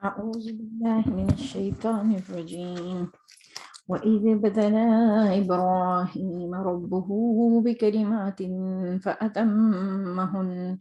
أعوذ بالله من الشيطان الرجيم وإذ ابتلى إبراهيم ربه بكلمات فأتمهن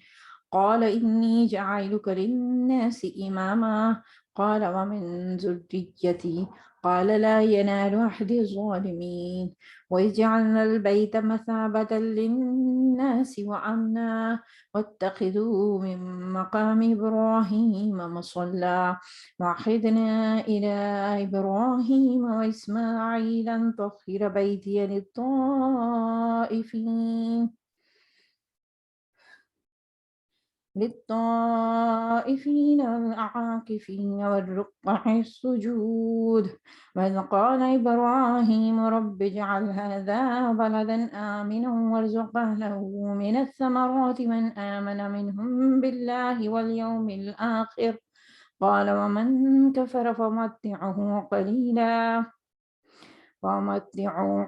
قال إني جاعلك للناس إماما قال ومن ذريتي قال لا ينال عهد الظالمين وإذ جعلنا البيت مثابة للناس وأمنا واتخذوا من مقام إبراهيم مصلى وعهدنا إلى إبراهيم وإسماعيل أن طهر بيتي للطائفين والعاكفين والركع السجود وإذ قال إبراهيم رب اجعل هذا بلدا آمنا وارزق أهله من الثمرات من آمن منهم بالله واليوم الآخر قال ومن كفر فمتعوا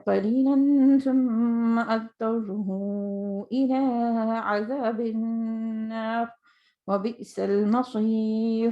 قليلا ثم أضطره إلى عذاب النار وبئس المصير۔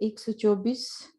124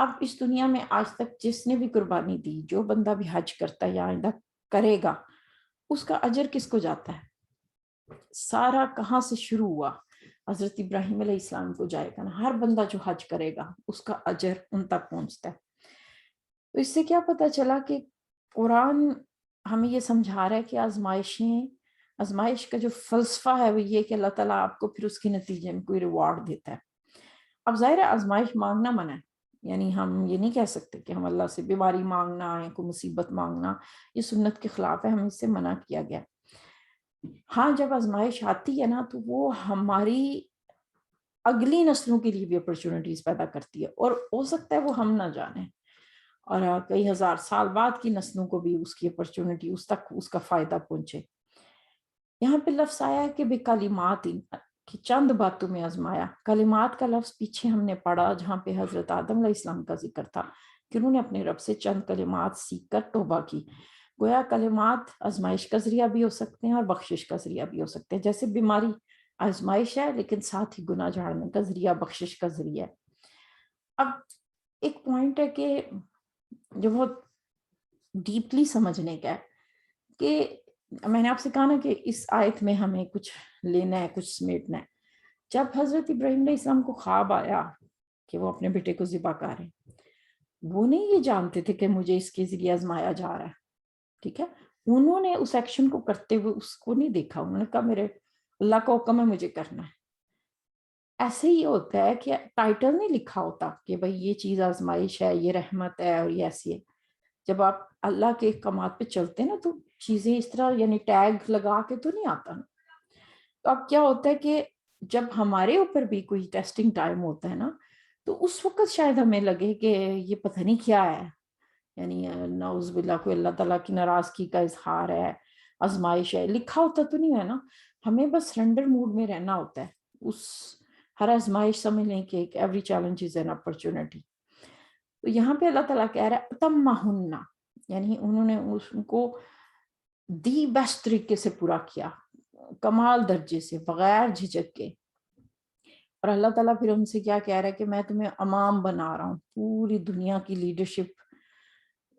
اب اس دنیا میں آج تک جس نے بھی قربانی دی، جو بندہ بھی حج کرتا ہے یا آئندہ کرے گا، اس کا اجر کس کو جاتا ہے؟ سارا کہاں سے شروع ہوا؟ حضرت ابراہیم علیہ السلام کو جائے گا نا، ہر بندہ جو حج کرے گا اس کا اجر ان تک پہنچتا ہے۔ تو اس سے کیا پتہ چلا کہ قرآن ہمیں یہ سمجھا رہا ہے کہ آزمائش کا جو فلسفہ ہے وہ یہ کہ اللہ تعالیٰ آپ کو پھر اس کے نتیجے میں کوئی ریوارڈ دیتا ہے۔ اب ظاہر ہے آزمائش مانگنا منع ہے، یعنی ہم یہ نہیں کہہ سکتے کہ ہم اللہ سے بیماری مانگنا یا کوئی مصیبت مانگنا، یہ سنت کے خلاف ہے، ہمیں اس سے منع کیا گیا۔ ہاں جب آزمائش آتی ہے نا تو وہ ہماری اگلی نسلوں کے لیے بھی اپرچونٹیز پیدا کرتی ہے، اور ہو سکتا ہے وہ ہم نہ جانیں، اور کئی ہزار سال بعد کی نسلوں کو بھی اس کی اپرچونٹی، اس تک اس کا فائدہ پہنچے۔ یہاں پہ لفظ آیا ہے کہ بکلمات، کہ چند باتوں میں آزمایا۔ کلمات کا لفظ پیچھے ہم نے پڑھا جہاں پہ حضرت آدم علیہ السلام کا ذکر تھا کہ انہوں نے اپنے رب سے چند کلمات سیکھ کر توبہ کی۔ گویا کلمات آزمائش کا ذریعہ بھی ہو سکتے ہیں اور بخشش کا ذریعہ بھی ہو سکتے ہیں، جیسے بیماری آزمائش ہے لیکن ساتھ ہی گناہ جھاڑنے کا ذریعہ بخشش کا ذریعہ ہے۔ اب ایک پوائنٹ ہے کہ جو بہت ڈیپلی سمجھنے کا ہے، کہ میں نے آپ سے کہا نا کہ اس آیت میں ہمیں کچھ لینا ہے، کچھ سمیٹنا ہے۔ جب حضرت ابراہیم علیہ السلام کو خواب آیا کہ وہ اپنے بیٹے کو ذبح کریں، وہ نہیں یہ جانتے تھے کہ مجھے اس کے ذریعے آزمایا جا رہا ہے، ٹھیک ہے؟ انہوں نے اس ایکشن کو کرتے ہوئے اس کو نہیں دیکھا، انہوں نے کہا میرے اللہ کا حکم ہے، مجھے کرنا ہے۔ ایسے ہی ہوتا ہے کہ ٹائٹل نہیں لکھا ہوتا کہ بھائی یہ چیز آزمائش ہے، یہ رحمت ہے اور یہ ایسی ہے۔ جب آپ اللہ کے احکامات پہ چلتے ہیں نا تو چیزیں اس طرح یعنی ٹیگ لگا کے تو نہیں آتا نا۔ تو اب کیا ہوتا ہے کہ جب ہمارے اوپر بھی کوئی ٹیسٹنگ ٹائم ہوتا ہے نا تو اس وقت شاید ہمیں لگے کہ یہ پتہ نہیں کیا ہے، یعنی نعوذ باللہ کوئی اللہ تعالیٰ کی ناراضگی کا اظہار ہے، آزمائش ہے، لکھا ہوتا تو نہیں ہے نا۔ ہمیں بس سرنڈر موڈ میں رہنا ہوتا ہے، اس ہر آزمائش سمجھ لیں کہ ایک every challenge is an opportunity. تو یہاں پہ اللہ تعالیٰ کہہ رہا ہے تمہن، یعنی انہوں نے اس کو دی بیسٹ طریقے سے پورا کیا، کمال درجے سے، بغیر جھجک کے۔ اور اللہ تعالیٰ پھر ان سے کیا کہہ رہا ہے کہ میں تمہیں امام بنا رہا ہوں، پوری دنیا کی لیڈرشپ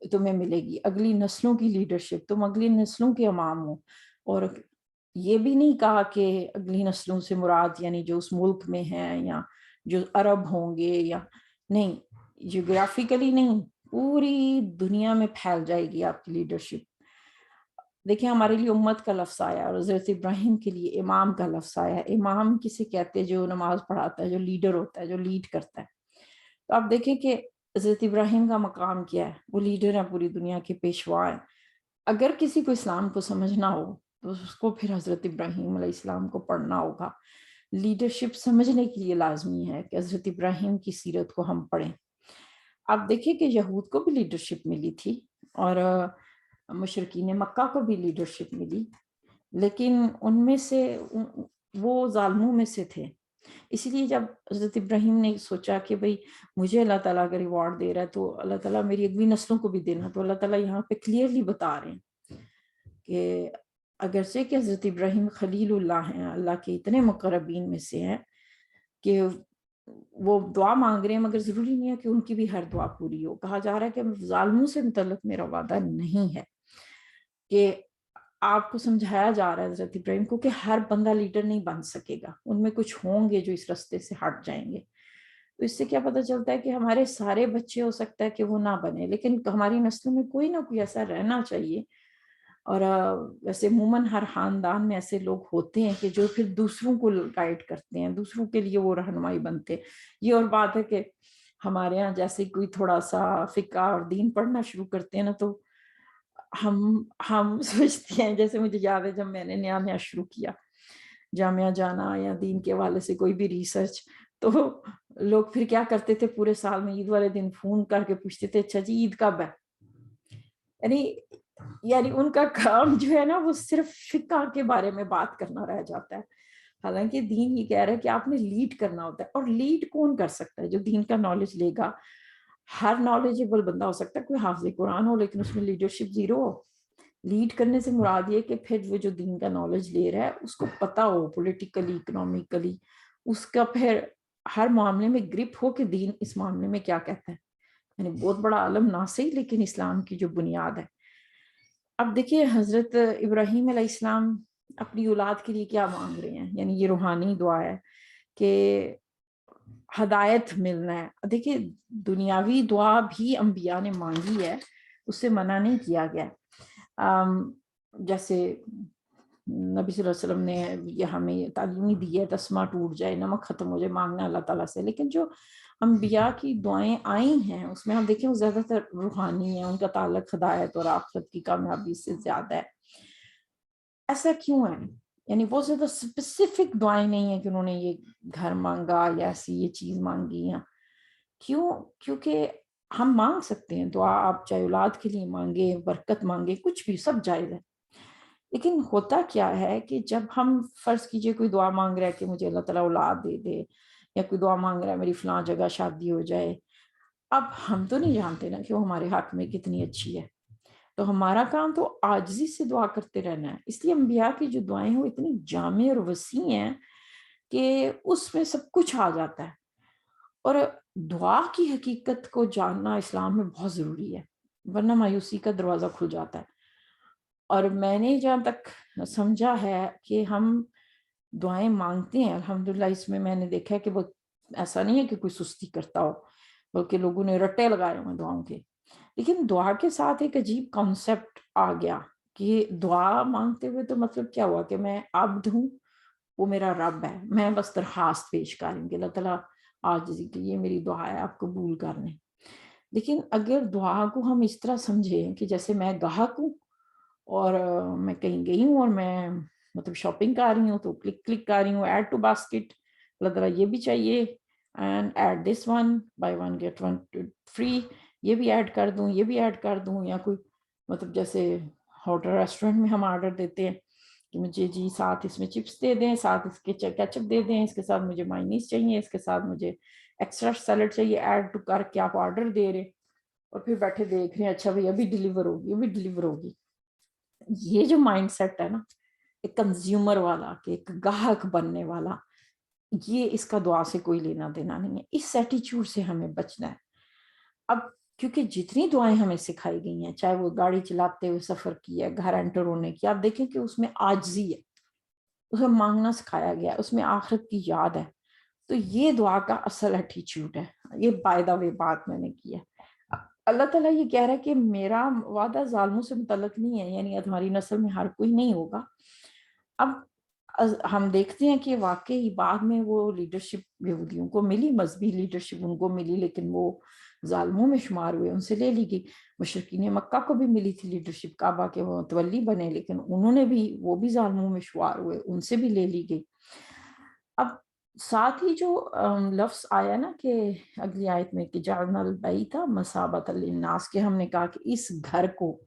تمہیں ملے گی، اگلی نسلوں کی لیڈرشپ، تم اگلی نسلوں کے امام ہو۔ اور یہ بھی نہیں کہا کہ اگلی نسلوں سے مراد یعنی جو اس ملک میں ہیں یا جو عرب ہوں گے، یا نہیں، جیوگرافیکلی نہیں، پوری دنیا میں پھیل جائے گی آپ کی لیڈرشپ۔ دیکھیں ہمارے لیے امت کا لفظ آیا اور حضرت ابراہیم کے لیے امام کا لفظ آیا۔ امام کسے کہتے ہیں؟ جو نماز پڑھاتا ہے، جو لیڈر ہوتا ہے، جو لیڈ کرتا ہے۔ تو آپ دیکھیں کہ حضرت ابراہیم کا مقام کیا ہے، وہ لیڈر ہیں، پوری دنیا کے پیشوا ہیں۔ اگر کسی کو اسلام کو سمجھنا ہو تو اس کو پھر حضرت ابراہیم علیہ السلام کو پڑھنا ہوگا۔ لیڈرشپ سمجھنے کے لیے لازمی ہے کہ حضرت ابراہیم کی سیرت کو ہم پڑھیں۔ آپ دیکھیں کہ یہود کو بھی لیڈرشپ ملی تھی اور مشرکین مکہ کو بھی لیڈرشپ ملی، لیکن ان میں سے وہ ظالموں میں سے تھے۔ اسی لیے جب حضرت ابراہیم نے سوچا کہ بھئی مجھے اللہ تعالیٰ کا ریوارڈ دے رہا ہے تو اللہ تعالیٰ میری اگلی نسلوں کو بھی دینا، تو اللہ تعالیٰ یہاں پہ کلیئرلی بتا رہے ہیں کہ اگرچہ کہ حضرت ابراہیم خلیل اللہ ہیں، اللہ کے اتنے مقربین میں سے ہیں کہ وہ دعا مانگ رہے ہیں، مگر ضروری نہیں ہے کہ ان کی بھی ہر دعا پوری ہو۔ کہا جا رہا ہے کہ ظالموں سے متعلق میرا وعدہ نہیں ہے، کہ آپ کو سمجھایا جا رہا ہے حضرت ابراہیم کو کہ ہر بندہ لیڈر نہیں بن سکے گا، ان میں کچھ ہوں گے جو اس رستے سے ہٹ جائیں گے۔ تو اس سے کیا پتہ چلتا ہے کہ ہمارے سارے بچے ہو سکتا ہے کہ وہ نہ بنے، لیکن ہماری نسلوں میں کوئی نہ کوئی ایسا رہنا چاہیے۔ اور ویسے عموماً ہر خاندان میں ایسے لوگ ہوتے ہیں کہ جو پھر دوسروں کو گائیڈ کرتے ہیں، دوسروں کے لیے وہ رہنمائی بنتے ہیں۔ یہ اور بات ہے کہ ہمارے ہاں جیسے کوئی تھوڑا سا فقہ اور دین پڑھنا شروع کرتے ہیں نا تو ہم سوچتے ہیں، جیسے مجھے یاد ہے جب میں نے نیا شروع کیا جامعہ جانا یا دین کے حوالے سے کوئی بھی ریسرچ، تو لوگ پھر کیا کرتے تھے، پورے سال میں عید والے دن فون کر کے پوچھتے تھے اچھا جی عید کب ہے؟ یعنی ان کا کام جو ہے نا وہ صرف فقہ کے بارے میں بات کرنا رہ جاتا ہے، حالانکہ دین یہ کہہ رہا ہے کہ آپ نے لیڈ کرنا ہوتا ہے۔ اور لیڈ کون کر سکتا ہے؟ جو دین کا نالج لے گا۔ ہر نالجیبل بندہ ہو سکتا ہے، کوئی حافظ قرآن ہو لیکن اس میں لیڈرشپ زیرو ہو۔ لیڈ کرنے سے مراد یہ کہ پھر وہ جو دین کا نالج لے رہا ہے اس کو پتا ہو پولیٹیکلی، اکنامکلی، اس کا پھر ہر معاملے میں گرپ ہو کہ دین اس معاملے میں کیا کہتا ہے۔ یعنی بہت بڑا علم نہ صحیح لیکن اسلام کی جو بنیاد ہے. اب دیکھیے حضرت ابراہیم علیہ السلام اپنی اولاد کے لیے کیا مانگ رہے ہیں, یعنی یہ روحانی دعا ہے کہ ہدایت ملنا ہے. دیکھیے دنیاوی دعا بھی انبیاء نے مانگی ہے, اس سے منع نہیں کیا گیا. جیسے نبی صلی اللہ علیہ وسلم نے یہ ہمیں تعلیمی دی ہے, تسمہ ٹوٹ جائے, نمک ختم ہو جائے, مانگنا اللہ تعالیٰ سے. لیکن جو انبیاء کی دعائیں آئی ہیں اس میں ہم دیکھیں وہ زیادہ تر روحانی ہیں, ان کا تعلق ہدایت اور آخرت کی کامیابی سے زیادہ ہے. ایسا کیوں ہے؟ یعنی وہ زیادہ اسپیسیفک دعائیں نہیں ہیں کہ انہوں نے یہ گھر مانگا یا ایسی یہ چیز مانگی ہیں. کیوں؟ کیونکہ ہم مانگ سکتے ہیں دعا, آپ چاہے اولاد کے لیے مانگے, برکت مانگے, کچھ بھی, سب جائز ہے. لیکن ہوتا کیا ہے کہ جب ہم فرض کیجئے کوئی دعا مانگ رہا ہے کہ مجھے اللہ تعالیٰ اولاد دے دے, یا کوئی دعا مانگ رہا ہے میری فلاں جگہ شادی ہو جائے, اب ہم تو نہیں جانتے نا کہ وہ ہمارے حق میں کتنی اچھی ہے. تو ہمارا کام تو عاجزی سے دعا کرتے رہنا ہے. اس لیے انبیاء کی جو دعائیں ہیں وہ اتنی جامع اور وسیع ہیں کہ اس میں سب کچھ آ جاتا ہے. اور دعا کی حقیقت کو جاننا اسلام میں بہت ضروری ہے, ورنہ مایوسی کا دروازہ کھل جاتا ہے. اور میں نے جہاں تک سمجھا ہے کہ ہم دعائیں مانگتے ہیں الحمدللہ, اس میں میں نے دیکھا ہے کہ وہ ایسا نہیں ہے کہ کوئی سستی کرتا ہو, بلکہ لوگوں نے رٹے لگائے ہوئے دعاؤں کے. لیکن دعا کے ساتھ ایک عجیب کانسیپٹ آ گیا کہ دعا مانگتے ہوئے تو مطلب کیا ہوا کہ میں عبد ہوں, وہ میرا رب ہے, میں بس درخواست پیش کریں گے اللہ تعالیٰ عاجزی کی, یہ میری دعا ہے, آپ قبول کر لیں. لیکن اگر دعا کو ہم اس طرح سمجھیں کہ جیسے میں گاہک ہوں اور میں کہیں گئی ہوں اور میں مطلب شاپنگ کر رہی ہوں تو کلک کر رہی ہوں ایڈ ٹو باسکٹ, اللہ تعالیٰ یہ بھی چاہیے and add this one buy one get one free, یہ بھی ایڈ کر دوں, یہ بھی ایڈ کر دوں. یا کوئی مطلب جیسے ہوٹل ریسٹورنٹ میں ہم آرڈر دیتے ہیں کہ مجھے جی ساتھ اس میں چپس دے دیں, ساتھ اس کے کیچپ دے دیں, اس کے ساتھ مجھے مائونیز چاہیے, اس کے ساتھ مجھے ایکسٹرا سیلڈ چاہیے, ایڈ ٹو کر کے آپ آرڈر دے رہے اور پھر بیٹھے دیکھ رہے ہیں اچھا بھائی ابھی ڈیلیور ہوگی, ابھی ڈیلیور ہوگی. یہ جو مائنڈ سیٹ ہے نا ایک کنزیومر والا, کہ ایک گاہک بننے والا, یہ اس کا دعا سے کوئی لینا دینا نہیں ہے. اس ایٹیچیوڈ سے ہمیں بچنا ہے. اب کیونکہ جتنی دعائیں ہمیں سکھائی گئی ہیں, چاہے وہ گاڑی چلاتے ہوئے سفر کی ہے, گھر انٹر ہونے کی, آپ دیکھیں کہ اس میں عاجزی ہے, اس میں مانگنا سکھایا گیا, اس میں آخرت کی یاد ہے. تو یہ دعا کا اصل ایٹیچیوڈ ہے. یہ بائی دا وے بات میں نے کی ہے. اللہ تعالیٰ یہ کہہ رہا ہے کہ میرا وعدہ ظالموں سے متعلق نہیں ہے, یعنی ہماری نسل میں ہر کوئی نہیں ہوگا. اب ہم دیکھتے ہیں کہ واقعی بعد میں وہ لیڈرشپ یہودیوں کو ملی, مذہبی لیڈرشپ ان کو ملی, لیکن وہ ظالموں میں شمار ہوئے, ان سے لے لی گئی. مشرکین مکہ کو بھی ملی تھی لیڈرشپ, کعبہ کے وہ متولی بنے, لیکن انہوں نے بھی, وہ بھی ظالموں میں شمار ہوئے, ان سے بھی لے لی گئی. اب ساتھ ہی جو لفظ آیا نا کہ اگلی آیت میں کہ جعلنا البیت مثابۃ للناس, کہ ہم نے کہا کہ اس گھر کو,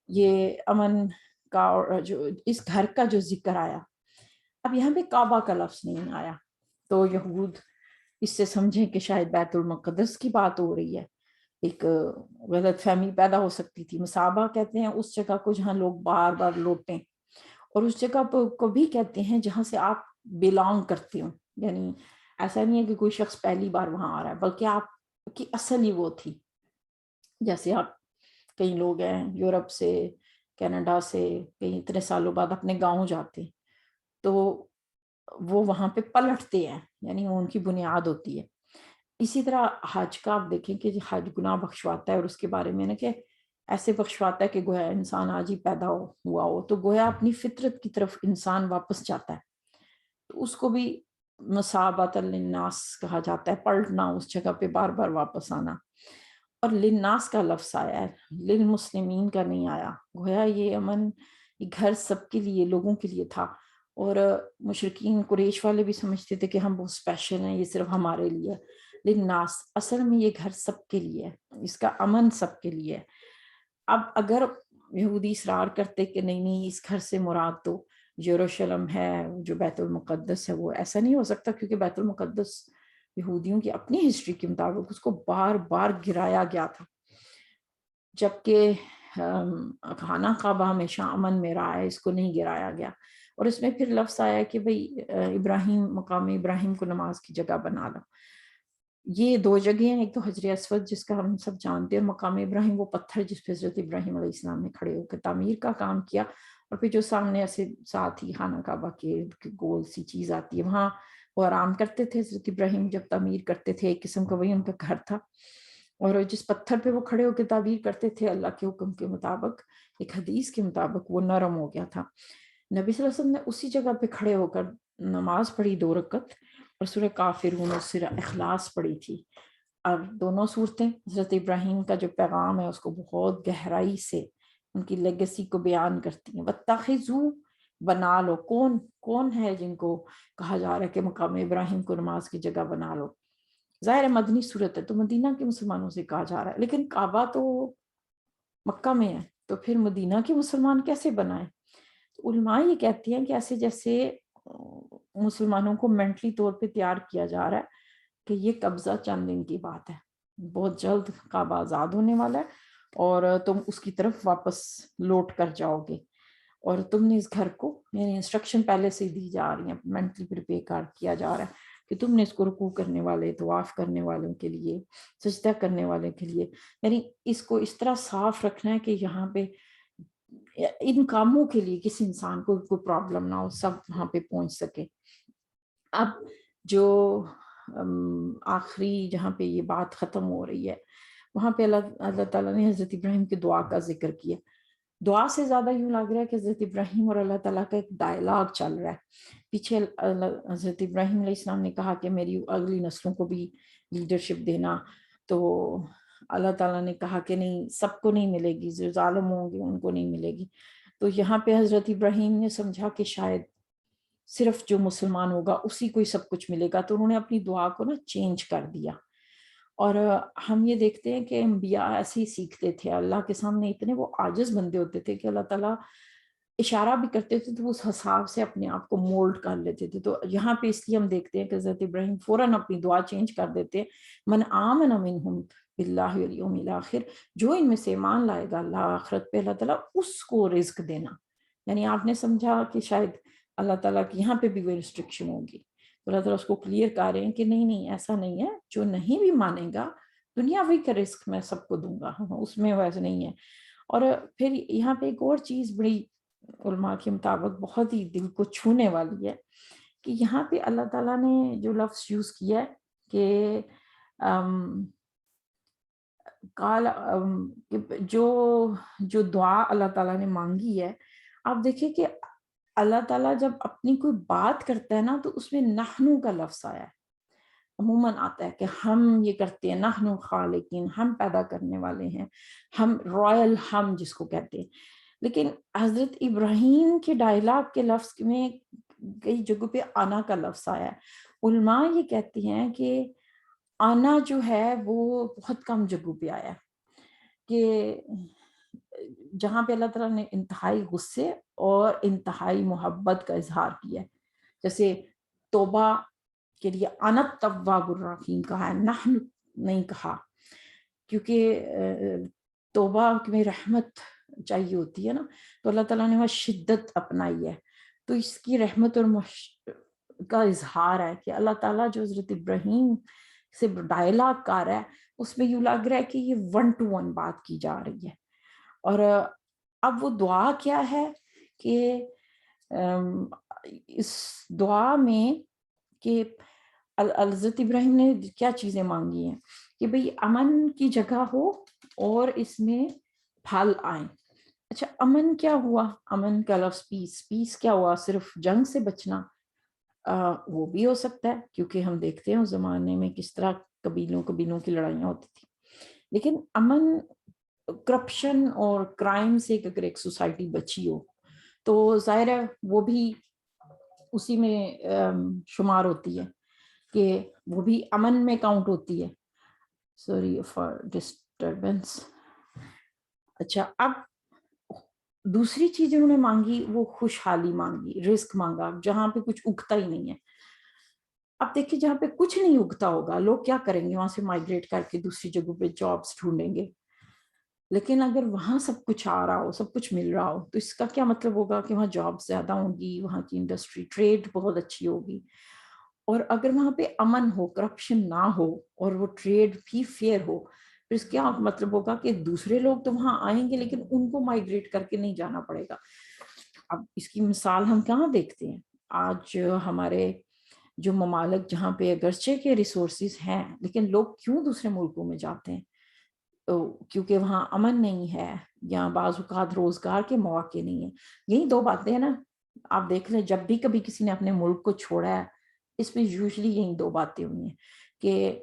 یہ امن کا, اور جو اس گھر کا جو ذکر آیا, اب یہاں پہ کعبہ کا لفظ نہیں آیا, تو یہود اس سے سمجھیں کہ شاید بیت المقدس کی بات ہو رہی ہے. ایک غلط فہمی پیدا ہو سکتی تھی. مصابہ کہتے ہیں اس جگہ کو جہاں لوگ بار بار لوٹیں, اور اس جگہ کو بھی کہتے ہیں جہاں سے آپ بیلانگ کرتے ہوں. یعنی ایسا نہیں ہے کہ کوئی شخص پہلی بار وہاں آ رہا ہے, بلکہ آپ کی اصل ہی وہ تھی. جیسے آپ کئی لوگ ہیں یورپ سے, کینیڈا سے, کئی اتنے سالوں بعد اپنے گاؤں جاتے ہیں, تو وہ وہاں پہ پلٹتے ہیں, یعنی وہ ان کی بنیاد ہوتی ہے. اسی طرح حج کا آپ دیکھیں کہ حج گناہ بخشواتا ہے, اور اس کے بارے میں نا کہ ایسے بخشواتا ہے کہ گویا انسان آج ہی پیدا ہوا ہو, تو گویا اپنی فطرت کی طرف انسان واپس جاتا ہے. تو اس کو بھی مثابۃ للناس کہا جاتا ہے, پلٹنا, اس جگہ پہ بار بار واپس آنا. اور للناس کا لفظ آیا ہے, للمسلمین کا نہیں آیا. گویا یہ امن, یہ گھر سب کے لیے, لوگوں کے لیے تھا. اور مشرکین قریش والے بھی سمجھتے تھے کہ ہم بہت اسپیشل ہیں, یہ صرف ہمارے لیے. للناس, اصل میں یہ گھر سب کے لیے ہے, اس کا امن سب کے لیے ہے. اب اگر یہودی اصرار کرتے کہ نہیں نہیں اس گھر سے مراد تو یروشلم ہے, جو بیت المقدس ہے, وہ ایسا نہیں ہو سکتا, کیونکہ بیت المقدس یہودیوں کی اپنی ہسٹری کے مطابق اس کو بار بار گرایا گیا تھا, جبکہ خانہ کعبہ ہمیشہ امن میں رہا ہے, اس کو نہیں گرایا گیا. اور اس میں پھر لفظ آیا کہ بھئی ابراہیم, مقام ابراہیم کو نماز کی جگہ بنا لو. یہ دو جگہیں ہیں, ایک تو حجر اسود جس کا ہم سب جانتے ہیں, اور مقام ابراہیم وہ پتھر جس پہ حضرت ابراہیم علیہ السلام نے کھڑے ہو کے تعمیر کا کام کیا, اور پھر جو سامنے ایسے ساتھ ہی خانہ کعبہ کے گول سی چیز آتی ہے, وہاں وہ آرام کرتے تھے حضرت ابراہیم جب تعمیر کرتے تھے, ایک قسم کا وہی ان کا گھر تھا. اور جس پتھر پہ وہ کھڑے ہو کے تعبیر کرتے تھے, اللہ کے حکم کے مطابق, ایک حدیث کے مطابق وہ نرم ہو گیا تھا. نبی صلی اللہ علیہ وسلم نے اسی جگہ پہ کھڑے ہو کر نماز پڑھی 2 رکعت, اور سورہ کافرون اور سورہ اخلاص پڑھی تھی. اور دونوں صورتیں حضرت ابراہیم کا جو پیغام ہے اس کو بہت گہرائی سے, ان کی لیگیسی کو بیان کرتی ہیں. وَاتَّخِذُوا, بنا لو. کون ہے جن کو کہا جا رہا ہے کہ مقام ابراہیم کو نماز کی جگہ بنا لو؟ ظاہر مدنی صورت ہے تو مدینہ کے مسلمانوں سے کہا جا رہا ہے, لیکن کعبہ تو مکہ میں ہے, تو پھر مدینہ کے مسلمان کیسے بنائیں؟ علماء یہ کہتی ہیں کہ ایسے جیسے مسلمانوں کو مینٹلی طور پہ تیار کیا جا رہا ہے کہ یہ قبضہ چند دن کی بات ہے, بہت جلد کعبہ آزاد ہونے والا ہے, اور تم اس کی طرف واپس لوٹ کر جاؤ گے, اور تم نے اس گھر کو, یعنی انسٹرکشن پہلے سے دی جا رہی ہیں, مینٹلی پریپیئر کیا جا رہا ہے کہ تم نے اس کو رکوع کرنے والے, طواف کرنے والوں کے لیے, سجدہ کرنے والے کے لیے, یعنی اس کو اس طرح صاف رکھنا ہے کہ یہاں پہ ان کاموں کے لیے کسی انسان کو کوئی پرابلم نہ ہو, سب وہاں پہ پہنچ سکے. اب جو آخری جہاں پہ یہ بات ختم ہو رہی ہے, وہاں پہ اللہ تعالیٰ نے حضرت ابراہیم کی دعا کا ذکر کیا. دعا سے زیادہ یوں لگ رہا ہے کہ حضرت ابراہیم اور اللہ تعالیٰ کا ایک ڈائلاگ چل رہا ہے. پیچھے حضرت ابراہیم علیہ السلام نے کہا کہ میری اگلی نسلوں کو بھی لیڈرشپ دینا, تو اللہ تعالیٰ نے کہا کہ نہیں, سب کو نہیں ملے گی, جو ظالم ہوں گے ان کو نہیں ملے گی. تو یہاں پہ حضرت ابراہیم نے سمجھا کہ شاید صرف جو مسلمان ہوگا اسی کو ہی سب کچھ ملے گا, تو انہوں نے اپنی دعا کو نا چینج کر دیا. اور ہم یہ دیکھتے ہیں کہ انبیاء ایسے ہی سیکھتے تھے, اللہ کے سامنے اتنے وہ عاجز بندے ہوتے تھے کہ اللہ تعالیٰ اشارہ بھی کرتے تھے تو اس حساب سے اپنے آپ کو مولڈ کر لیتے تھے. تو یہاں پہ اس لیے ہم دیکھتے ہیں کہ حضرت ابراہیم فوراً اپنی دعا چینج کر دیتے, من آمن منہم باللہ والیوم الآخر, جو ان میں سے ایمان لائے گا اللہ آخرت پہ, اللہ تعالیٰ اس کو رزق دینا. یعنی آپ نے سمجھا کہ شاید اللہ تعالیٰ کی یہاں پہ بھی کوئی ریسٹرکشن ہوگی, تو اللہ تعالیٰ اس کو کلیئر کر رہے ہیں کہ نہیں ایسا نہیں ہے, جو نہیں بھی مانے گا دنیاوی کا رزق میں سب کو دوں گا, اس میں ویسے نہیں ہے. اور پھر یہاں پہ ایک اور چیز بڑی علماء کے مطابق بہت ہی دل کو چھونے والی ہے کہ یہاں پہ اللہ تعالیٰ نے جو لفظ یوز کیا ہے کہ جو دعا اللہ تعالیٰ نے مانگی ہے, آپ دیکھیں کہ اللہ تعالیٰ جب اپنی کوئی بات کرتا ہے نا تو اس میں نحنو کا لفظ آیا ہے. عموماً آتا ہے کہ ہم یہ کرتے ہیں, نحنو خالقین, ہم پیدا کرنے والے ہیں, ہم رائل ہم جس کو کہتے ہیں. لیکن حضرت ابراہیم کے ڈائلاگ کے لفظ میں کئی جگہوں پہ آنا کا لفظ آیا ہے. علماء یہ کہتی ہیں کہ آنا جو ہے وہ بہت کم جگہوں پہ آیا ہے, کہ جہاں پہ اللہ تعالیٰ نے انتہائی غصے اور انتہائی محبت کا اظہار کیا ہے, جیسے توبہ کے لیے انا التواب الرحیم کہا ہے, نحن نہیں کہا, کیونکہ توبہ میں رحمت چاہیے ہوتی ہے نا, تو اللہ تعالیٰ نے وہ شدت اپنائی ہے. تو اس کی رحمت اور کا اظہار ہے کہ اللہ تعالیٰ جو حضرت ابراہیم سے ڈائلاگ کر رہا ہے اس میں یوں لگ رہا ہے کہ یہ 1 to 1 بات کی جا رہی ہے. اور اب وہ دعا کیا ہے کہ اس دعا میں کہ حضرت ابراہیم نے کیا چیزیں مانگی ہیں کہ بھئی امن کی جگہ ہو اور اس میں پھل آئیں. اچھا امن کیا ہوا؟ امن کا لفظ پیس کیا ہوا؟ صرف جنگ سے بچنا؟ وہ بھی ہو سکتا ہے, کیونکہ ہم دیکھتے ہیں اس زمانے میں کس طرح قبیلوں کی لڑائیاں ہوتی تھی. لیکن امن کرپشن اور کرائم سے اگر ایک سوسائٹی بچی ہو تو ظاہر ہے وہ بھی اسی میں شمار ہوتی ہے, کہ وہ بھی امن میں کاؤنٹ ہوتی ہے. Sorry for disturbance. اچھا اب دوسری چیز انہوں نے مانگی وہ خوشحالی مانگی, رزق مانگا جہاں پہ کچھ اگتا ہی نہیں ہے. اب دیکھیں جہاں پہ کچھ نہیں اگتا ہوگا لوگ کیا کریں گے, وہاں سے مائگریٹ کر کے دوسری جگہوں پہ جابس ڈھونڈیں گے. لیکن اگر وہاں سب کچھ آ رہا ہو, سب کچھ مل رہا ہو, تو اس کا کیا مطلب ہوگا کہ وہاں جاب زیادہ ہوں گی, وہاں کی انڈسٹری ٹریڈ بہت اچھی ہوگی. اور اگر وہاں پہ امن ہو، کرپشن نہ ہو اور وہ ٹریڈ بھی فیئر ہو، پھر اس کیا مطلب ہوگا کہ دوسرے لوگ تو وہاں آئیں گے لیکن ان کو مائگریٹ کر کے نہیں جانا پڑے گا. اب اس کی مثال ہم کہاں دیکھتے ہیں آج ہمارے جو ممالک جہاں پہ اگرچہ کے ریسورسز ہیں لیکن لوگ کیوں دوسرے ملکوں میں جاتے ہیں؟ تو کیونکہ وہاں امن نہیں ہے یا بعض اوقات روزگار کے مواقع نہیں ہیں. یہی دو باتیں ہیں نا. آپ دیکھ لیں جب بھی کبھی کسی نے اپنے ملک کو چھوڑا ہے اس میں یوزلی یہی دو باتیں ہوئی ہیں کہ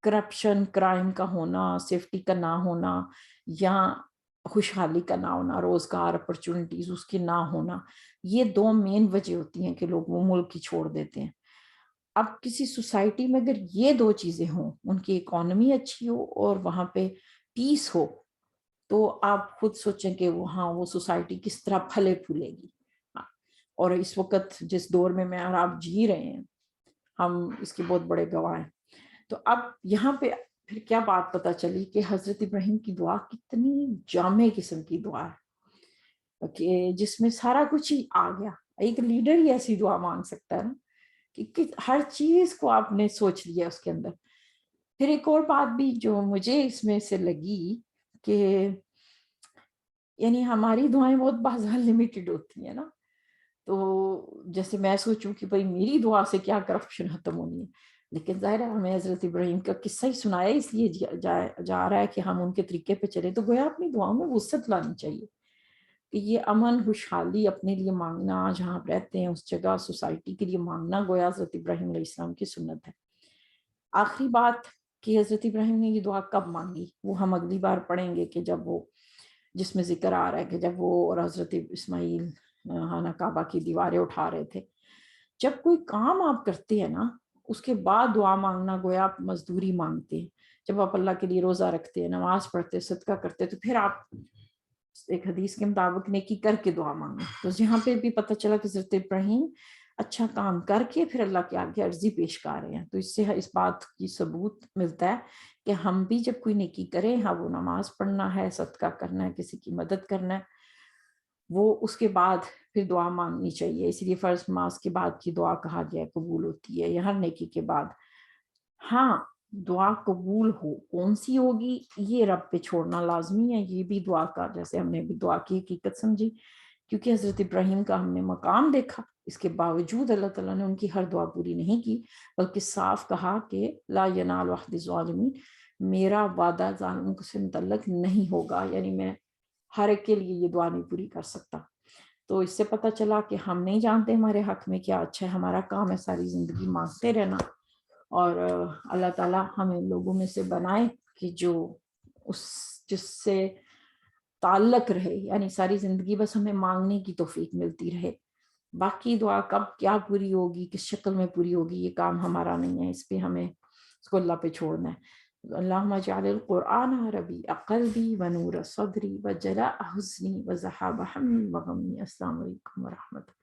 کرپشن، کرائم کا ہونا، سیفٹی کا نہ ہونا، یا خوشحالی کا نہ ہونا، روزگار اپرچونٹیز اس کے نہ ہونا. یہ دو مین وجہ ہوتی ہیں کہ لوگ وہ ملک ہی چھوڑ دیتے ہیں. اب کسی سوسائٹی میں اگر یہ دو چیزیں ہوں، ان کی اکانومی اچھی ہو اور وہاں پہ پیس ہو، تو آپ خود سوچیں کہ وہاں وہ سوسائٹی کس طرح پھلے پھولے گی. اور اس وقت جس دور میں اور آپ جی رہے ہیں ہم اس کے بہت بڑے گواہ ہیں. تو اب یہاں پہ پھر کیا بات پتہ چلی کہ حضرت ابراہیم کی دعا کتنی جامع قسم کی دعا ہے کہ جس میں سارا کچھ ہی آ گیا. ایک لیڈر ہی ایسی دعا مانگ سکتا ہے نا کہ ہر چیز کو آپ نے سوچ لیا اس کے اندر. پھر ایک اور بات بھی جو مجھے اس میں سے لگی کہ یعنی ہماری دعائیں بہت بعض لمیٹڈ ہوتی ہیں نا. تو جیسے میں سوچوں کہ بھائی میری دعا سے کیا کرپشن ختم ہونی ہے، لیکن ظاہر ہے ہمیں حضرت ابراہیم کا قصہ ہی سنایا اس لیے جا رہا ہے کہ ہم ان کے طریقے پہ چلے. تو گویا اپنی دعاؤں میں وسعت لانی چاہیے کہ یہ امن خوشحالی اپنے لیے مانگنا، جہاں آپ رہتے ہیں اس جگہ سوسائٹی کے لیے مانگنا گویا حضرت ابراہیم علیہ السلام کی سنت ہے. آخری بات کہ حضرت ابراہیم نے یہ دعا کب مانگی وہ ہم اگلی بار پڑھیں گے کہ جب وہ جس میں ذکر آ رہا ہے کہ جب وہ اور حضرت اسماعیل خانہ کعبہ کی دیواریں اٹھا رہے تھے. جب کوئی کام آپ کرتے ہیں نا اس کے بعد دعا مانگنا گویا آپ مزدوری مانگتے ہیں. جب آپ اللہ کے لیے روزہ رکھتے ہیں، نماز پڑھتے، صدقہ کرتے، تو پھر آپ ایک حدیث کے مطابق نیکی کر کے دعا مانگیں. تو یہاں پہ بھی پتہ چلا کہ حضرت ابراہیم اچھا کام کر کے پھر اللہ کے آگے عرضی پیش کر رہے ہیں. تو اس سے اس بات کی ثبوت ملتا ہے کہ ہم بھی جب کوئی نیکی کریں، ہاں وہ نماز پڑھنا ہے، صدقہ کرنا ہے، کسی کی مدد کرنا ہے، وہ اس کے بعد پھر دعا مانگنی چاہیے. اس لیے فرض نماز کے بعد کی دعا کہا گیا قبول ہوتی ہے یا ہر نیکی کے بعد. ہاں دعا قبول ہو کون سی ہوگی یہ رب پہ چھوڑنا لازمی ہے. یہ بھی دعا کا جیسے ہم نے بھی دعا کی حقیقت سمجھی کیونکہ حضرت ابراہیم کا ہم نے مقام دیکھا، اس کے باوجود اللہ تعالیٰ نے ان کی ہر دعا پوری نہیں کی بلکہ صاف کہا کہ لا ینال عہد الظالمین، میرا وعدہ ظالموں سے متعلق نہیں ہوگا، یعنی میں ہر ایک کے لیے یہ دعا نہیں پوری کر سکتا. تو اس سے پتہ چلا کہ ہم نہیں جانتے ہمارے حق میں کیا اچھا ہے. ہمارا کام ہے ساری زندگی مانگتے رہنا اور اللہ تعالیٰ ہمیں لوگوں میں سے بنائے کہ جو اس جس سے تعلق رہے، یعنی ساری زندگی بس ہمیں مانگنے کی توفیق ملتی رہے. باقی دعا کب کیا پوری ہوگی، کس شکل میں پوری ہوگی، یہ کام ہمارا نہیں ہے. اس پہ ہمیں اس کو اللہ پہ چھوڑنا ہے. اللہم اجعل القرآن ربیع قلبی ونور صدری وجلاء حزنی وذہاب ہمی وغمی. السلام علیکم ورحمۃ اللہ.